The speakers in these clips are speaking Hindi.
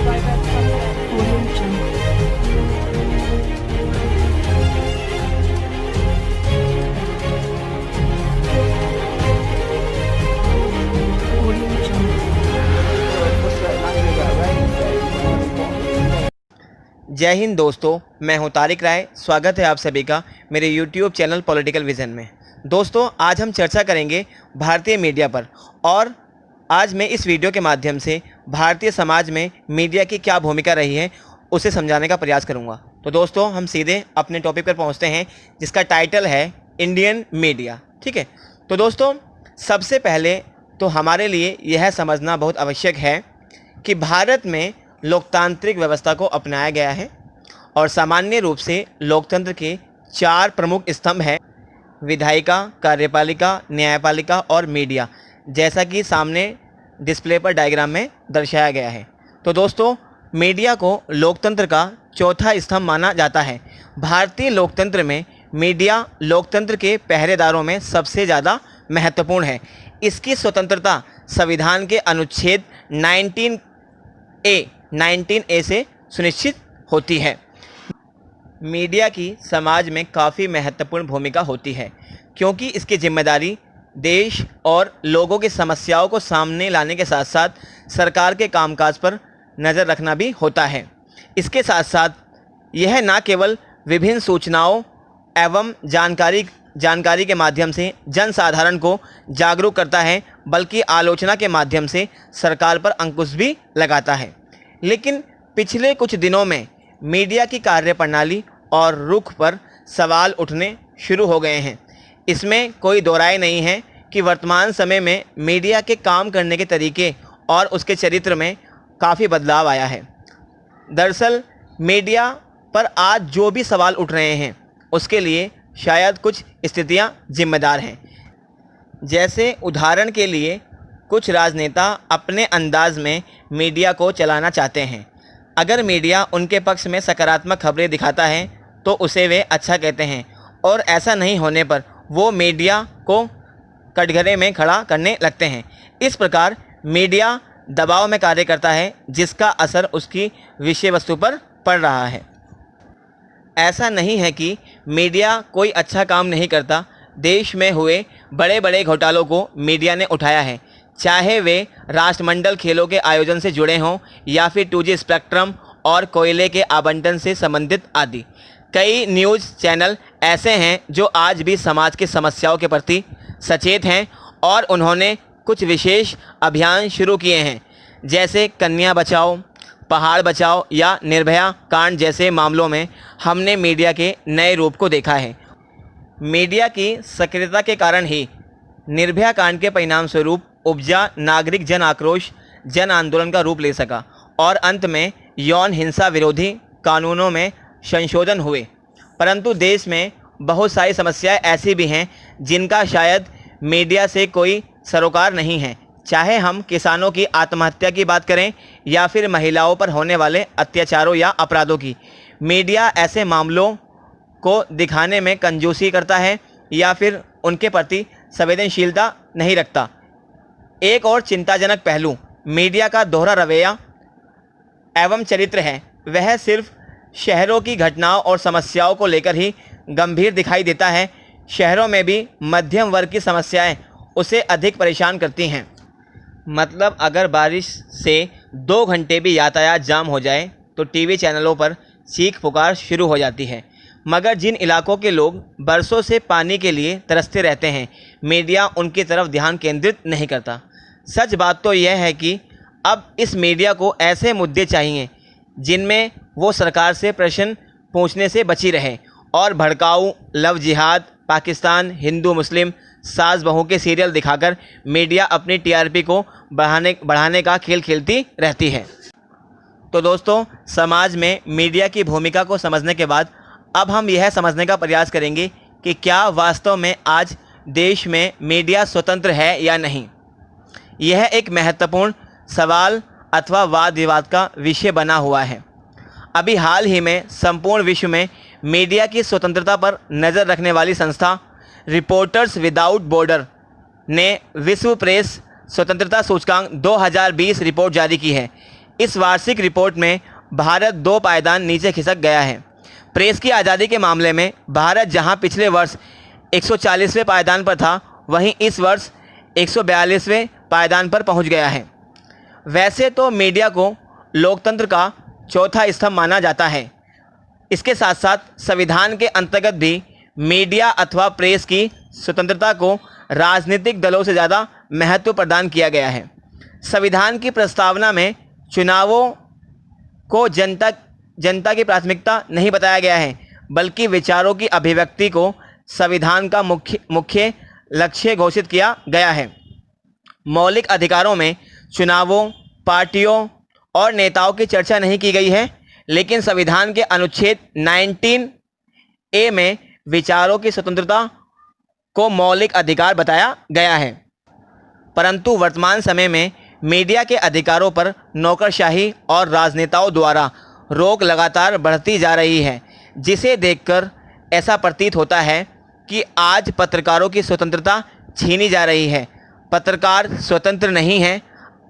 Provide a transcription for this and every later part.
जय हिंद दोस्तों, मैं हूं तारिक राय। स्वागत है आप सभी का मेरे YouTube चैनल पॉलिटिकल विजन में। दोस्तों, आज हम चर्चा करेंगे भारतीय मीडिया पर, और आज मैं इस वीडियो के माध्यम से भारतीय समाज में मीडिया की क्या भूमिका रही है उसे समझाने का प्रयास करूंगा। तो दोस्तों, हम सीधे अपने टॉपिक पर पहुंचते हैं, जिसका टाइटल है इंडियन मीडिया। ठीक है, तो दोस्तों, सबसे पहले तो हमारे लिए यह समझना बहुत आवश्यक है कि भारत में लोकतांत्रिक व्यवस्था को अपनाया गया है, और सामान्य रूप से लोकतंत्र के 4 प्रमुख स्तंभ हैं: विधायिका, कार्यपालिका, न्यायपालिका और मीडिया, जैसा कि सामने डिस्प्ले पर डायग्राम में दर्शाया गया है। तो दोस्तों, मीडिया को लोकतंत्र का चौथा स्तंभ माना जाता है। भारतीय लोकतंत्र में मीडिया लोकतंत्र के पहरेदारों में सबसे ज़्यादा महत्वपूर्ण है। इसकी स्वतंत्रता संविधान के अनुच्छेद 19A से सुनिश्चित होती है। मीडिया की समाज में काफ़ी महत्वपूर्ण भूमिका होती है, क्योंकि इसकी जिम्मेदारी देश और लोगों की समस्याओं को सामने लाने के साथ साथ सरकार के कामकाज पर नज़र रखना भी होता है। इसके साथ साथ यह न केवल विभिन्न सूचनाओं एवं जानकारी के माध्यम से जनसाधारण को जागरूक करता है, बल्कि आलोचना के माध्यम से सरकार पर अंकुश भी लगाता है। लेकिन पिछले कुछ दिनों में मीडिया की कार्यप्रणाली और रुख पर सवाल उठने शुरू हो गए हैं। इसमें कोई दो राय नहीं है कि वर्तमान समय में मीडिया के काम करने के तरीके और उसके चरित्र में काफ़ी बदलाव आया है। दरअसल मीडिया पर आज जो भी सवाल उठ रहे हैं, उसके लिए शायद कुछ स्थितियां जिम्मेदार हैं। जैसे उदाहरण के लिए, कुछ राजनेता अपने अंदाज में मीडिया को चलाना चाहते हैं। अगर मीडिया उनके पक्ष में सकारात्मक खबरें दिखाता है तो उसे वे अच्छा कहते हैं, और ऐसा नहीं होने पर वो मीडिया को कटघरे में खड़ा करने लगते हैं। इस प्रकार मीडिया दबाव में कार्य करता है, जिसका असर उसकी विषय वस्तु पर पड़ रहा है। ऐसा नहीं है कि मीडिया कोई अच्छा काम नहीं करता। देश में हुए बड़े बड़े घोटालों को मीडिया ने उठाया है, चाहे वे राष्ट्रमंडल खेलों के आयोजन से जुड़े हों या फिर 2G स्पेक्ट्रम और कोयले के आवंटन से संबंधित आदि। कई न्यूज़ चैनल ऐसे हैं जो आज भी समाज की समस्याओं के प्रति सचेत हैं, और उन्होंने कुछ विशेष अभियान शुरू किए हैं, जैसे कन्या बचाओ, पहाड़ बचाओ या निर्भया कांड जैसे मामलों में हमने मीडिया के नए रूप को देखा है। मीडिया की सक्रियता के कारण ही निर्भया कांड के परिणाम स्वरूप उपजा नागरिक जन आक्रोश जन आंदोलन का रूप ले सका, और अंत में यौन हिंसा विरोधी कानूनों में संशोधन हुए। परंतु देश में बहुत सारी समस्याएं ऐसी भी हैं जिनका शायद मीडिया से कोई सरोकार नहीं है। चाहे हम किसानों की आत्महत्या की बात करें या फिर महिलाओं पर होने वाले अत्याचारों या अपराधों की, मीडिया ऐसे मामलों को दिखाने में कंजूसी करता है या फिर उनके प्रति संवेदनशीलता नहीं रखता। एक और चिंताजनक पहलू मीडिया का दोहरा रवैया एवं चरित्र है। वह सिर्फ शहरों की घटनाओं और समस्याओं को लेकर ही गंभीर दिखाई देता है। शहरों में भी मध्यम वर्ग की समस्याएं उसे अधिक परेशान करती हैं। मतलब अगर बारिश से 2 घंटे भी यातायात जाम हो जाए तो टीवी चैनलों पर चीख पुकार शुरू हो जाती है। मगर जिन इलाकों के लोग बरसों से पानी के लिए तरसते रहते हैं, मीडिया उनकी तरफ ध्यान केंद्रित नहीं करता। सच बात तो यह है कि अब इस मीडिया को ऐसे मुद्दे चाहिए जिनमें वो सरकार से प्रश्न पूछने से बची रहे, और भड़काऊ लव जिहाद, पाकिस्तान, हिंदू मुस्लिम, सास बहू के सीरियल दिखाकर मीडिया अपनी TRP को बढ़ाने का खेल खेलती रहती है। तो दोस्तों, समाज में मीडिया की भूमिका को समझने के बाद अब हम यह समझने का प्रयास करेंगे कि क्या वास्तव में आज देश में मीडिया स्वतंत्र है या नहीं। यह एक महत्वपूर्ण सवाल अथवा वाद विवाद का विषय बना हुआ है। अभी हाल ही में संपूर्ण विश्व में मीडिया की स्वतंत्रता पर नज़र रखने वाली संस्था रिपोर्टर्स विदाउट बॉर्डर ने विश्व प्रेस स्वतंत्रता सूचकांक 2020 रिपोर्ट जारी की है। इस वार्षिक रिपोर्ट में भारत 2 पायदान नीचे खिसक गया है। प्रेस की आज़ादी के मामले में भारत जहां पिछले वर्ष 140वें पायदान पर था, वहीं इस वर्ष 142वें पायदान पर पहुंच गया है। वैसे तो मीडिया को लोकतंत्र का चौथा स्तंभ माना जाता है। इसके साथ साथ संविधान के अंतर्गत भी मीडिया अथवा प्रेस की स्वतंत्रता को राजनीतिक दलों से ज़्यादा महत्व प्रदान किया गया है। संविधान की प्रस्तावना में चुनावों को जनता की प्राथमिकता नहीं बताया गया है, बल्कि विचारों की अभिव्यक्ति को संविधान का मुख्य लक्ष्य घोषित किया गया है। मौलिक अधिकारों में चुनावों, पार्टियों और नेताओं की चर्चा नहीं की गई है, लेकिन संविधान के अनुच्छेद 19A में विचारों की स्वतंत्रता को मौलिक अधिकार बताया गया है। परंतु वर्तमान समय में मीडिया के अधिकारों पर नौकरशाही और राजनेताओं द्वारा रोक लगातार बढ़ती जा रही है, जिसे देखकर ऐसा प्रतीत होता है कि आज पत्रकारों की स्वतंत्रता छीनी जा रही है। पत्रकार स्वतंत्र नहीं हैं,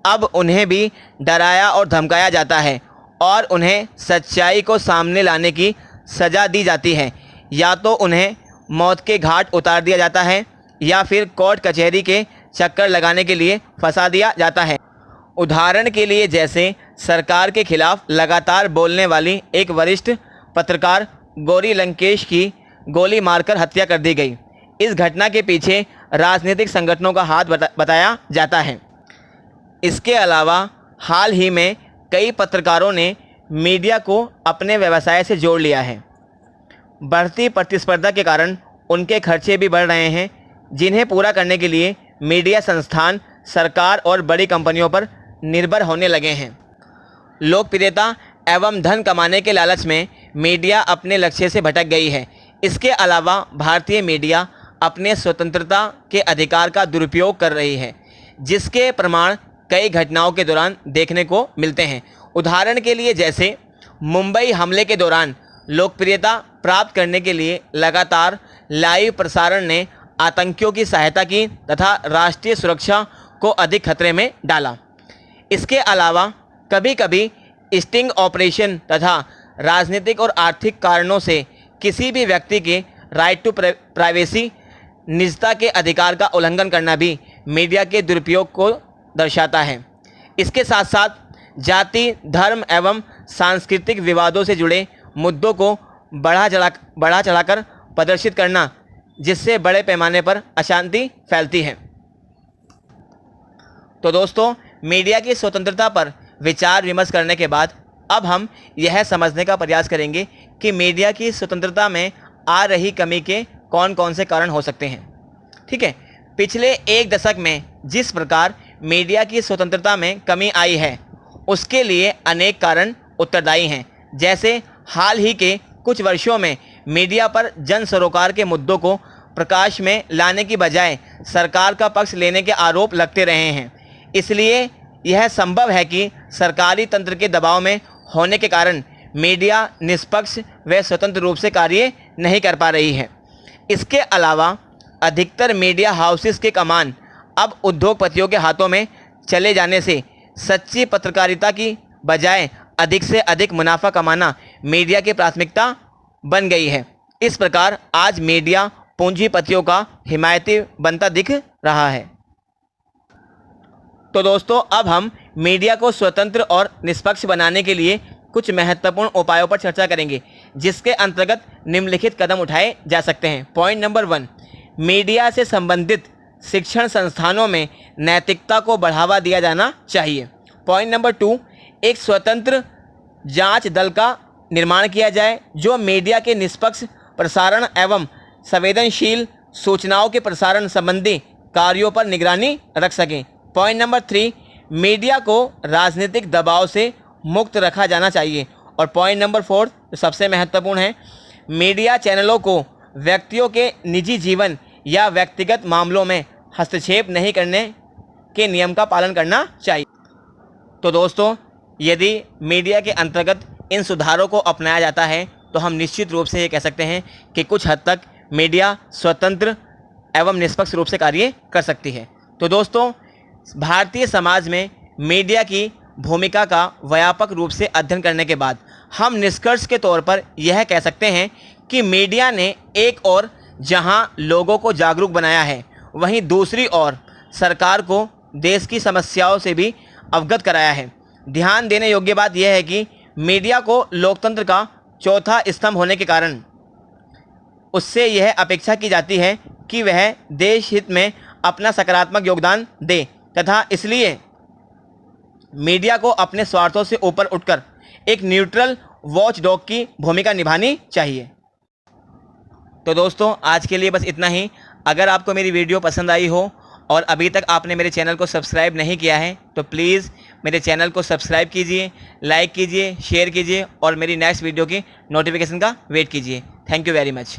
अब उन्हें भी डराया और धमकाया जाता है और उन्हें सच्चाई को सामने लाने की सज़ा दी जाती है। या तो उन्हें मौत के घाट उतार दिया जाता है या फिर कोर्ट कचहरी के चक्कर लगाने के लिए फंसा दिया जाता है। उदाहरण के लिए जैसे सरकार के खिलाफ लगातार बोलने वाली एक वरिष्ठ पत्रकार गौरी लंकेश की गोली मारकर हत्या कर दी गई। इस घटना के पीछे राजनीतिक संगठनों का हाथ बताया जाता है। इसके अलावा हाल ही में कई पत्रकारों ने मीडिया को अपने व्यवसाय से जोड़ लिया है। बढ़ती प्रतिस्पर्धा के कारण उनके खर्चे भी बढ़ रहे हैं, जिन्हें पूरा करने के लिए मीडिया संस्थान सरकार और बड़ी कंपनियों पर निर्भर होने लगे हैं। लोकप्रियता एवं धन कमाने के लालच में मीडिया अपने लक्ष्य से भटक गई है। इसके अलावा भारतीय मीडिया अपने स्वतंत्रता के अधिकार का दुरुपयोग कर रही है, जिसके प्रमाण कई घटनाओं के दौरान देखने को मिलते हैं। उदाहरण के लिए जैसे मुंबई हमले के दौरान लोकप्रियता प्राप्त करने के लिए लगातार लाइव प्रसारण ने आतंकियों की सहायता की तथा राष्ट्रीय सुरक्षा को अधिक खतरे में डाला। इसके अलावा कभी कभी स्टिंग ऑपरेशन तथा राजनीतिक और आर्थिक कारणों से किसी भी व्यक्ति के राइट टू प्राइवेसी, निजता के अधिकार का उल्लंघन करना भी मीडिया के दुरुपयोग को दर्शाता है। इसके साथ साथ जाति, धर्म एवं सांस्कृतिक विवादों से जुड़े मुद्दों को बढ़ा चढ़ाकर प्रदर्शित करना, जिससे बड़े पैमाने पर अशांति फैलती है। तो दोस्तों, मीडिया की स्वतंत्रता पर विचार विमर्श करने के बाद अब हम यह समझने का प्रयास करेंगे कि मीडिया की स्वतंत्रता में आ रही कमी के कौन कौन से कारण हो सकते हैं। ठीक है, पिछले एक दशक में जिस प्रकार मीडिया की स्वतंत्रता में कमी आई है, उसके लिए अनेक कारण उत्तरदायी हैं। जैसे हाल ही के कुछ वर्षों में मीडिया पर जन सरोकार के मुद्दों को प्रकाश में लाने की बजाय सरकार का पक्ष लेने के आरोप लगते रहे हैं। इसलिए यह संभव है कि सरकारी तंत्र के दबाव में होने के कारण मीडिया निष्पक्ष व स्वतंत्र रूप से कार्य नहीं कर पा रही है। इसके अलावा अधिकतर मीडिया हाउसेस के कमान अब उद्योगपतियों के हाथों में चले जाने से सच्ची पत्रकारिता की बजाय अधिक से अधिक मुनाफा कमाना मीडिया की प्राथमिकता बन गई है। इस प्रकार आज मीडिया पूंजीपतियों का हिमायती बनता दिख रहा है। तो दोस्तों, अब हम मीडिया को स्वतंत्र और निष्पक्ष बनाने के लिए कुछ महत्वपूर्ण उपायों पर चर्चा करेंगे, जिसके अंतर्गत निम्नलिखित कदम उठाए जा सकते हैं। पॉइंट नंबर 1, मीडिया से संबंधित शिक्षण संस्थानों में नैतिकता को बढ़ावा दिया जाना चाहिए। पॉइंट नंबर 2, एक स्वतंत्र जांच दल का निर्माण किया जाए जो मीडिया के निष्पक्ष प्रसारण एवं संवेदनशील सूचनाओं के प्रसारण संबंधी कार्यों पर निगरानी रख सकें। पॉइंट नंबर 3, मीडिया को राजनीतिक दबाव से मुक्त रखा जाना चाहिए। और पॉइंट नंबर 4, जो सबसे महत्वपूर्ण है, मीडिया चैनलों को व्यक्तियों के निजी जीवन या व्यक्तिगत मामलों में हस्तक्षेप नहीं करने के नियम का पालन करना चाहिए। तो दोस्तों, यदि मीडिया के अंतर्गत इन सुधारों को अपनाया जाता है तो हम निश्चित रूप से ये कह सकते हैं कि कुछ हद तक मीडिया स्वतंत्र एवं निष्पक्ष रूप से कार्य कर सकती है। तो दोस्तों, भारतीय समाज में मीडिया की भूमिका का व्यापक रूप से अध्ययन करने के बाद हम निष्कर्ष के तौर पर यह कह सकते हैं कि मीडिया ने एक ओर जहां लोगों को जागरूक बनाया है, वहीं दूसरी ओर सरकार को देश की समस्याओं से भी अवगत कराया है। ध्यान देने योग्य बात यह है कि मीडिया को लोकतंत्र का चौथा स्तंभ होने के कारण उससे यह अपेक्षा की जाती है कि वह देश हित में अपना सकारात्मक योगदान दे तथा इसलिए मीडिया को अपने स्वार्थों से ऊपर उठकर एक न्यूट्रल वॉचडॉग की भूमिका निभानी चाहिए। तो दोस्तों, आज के लिए बस इतना ही। अगर आपको मेरी वीडियो पसंद आई हो और अभी तक आपने मेरे चैनल को सब्सक्राइब नहीं किया है तो प्लीज़ मेरे चैनल को सब्सक्राइब कीजिए, लाइक कीजिए, शेयर कीजिए और मेरी नेक्स्ट वीडियो की नोटिफिकेशन का वेट कीजिए। Thank you very much.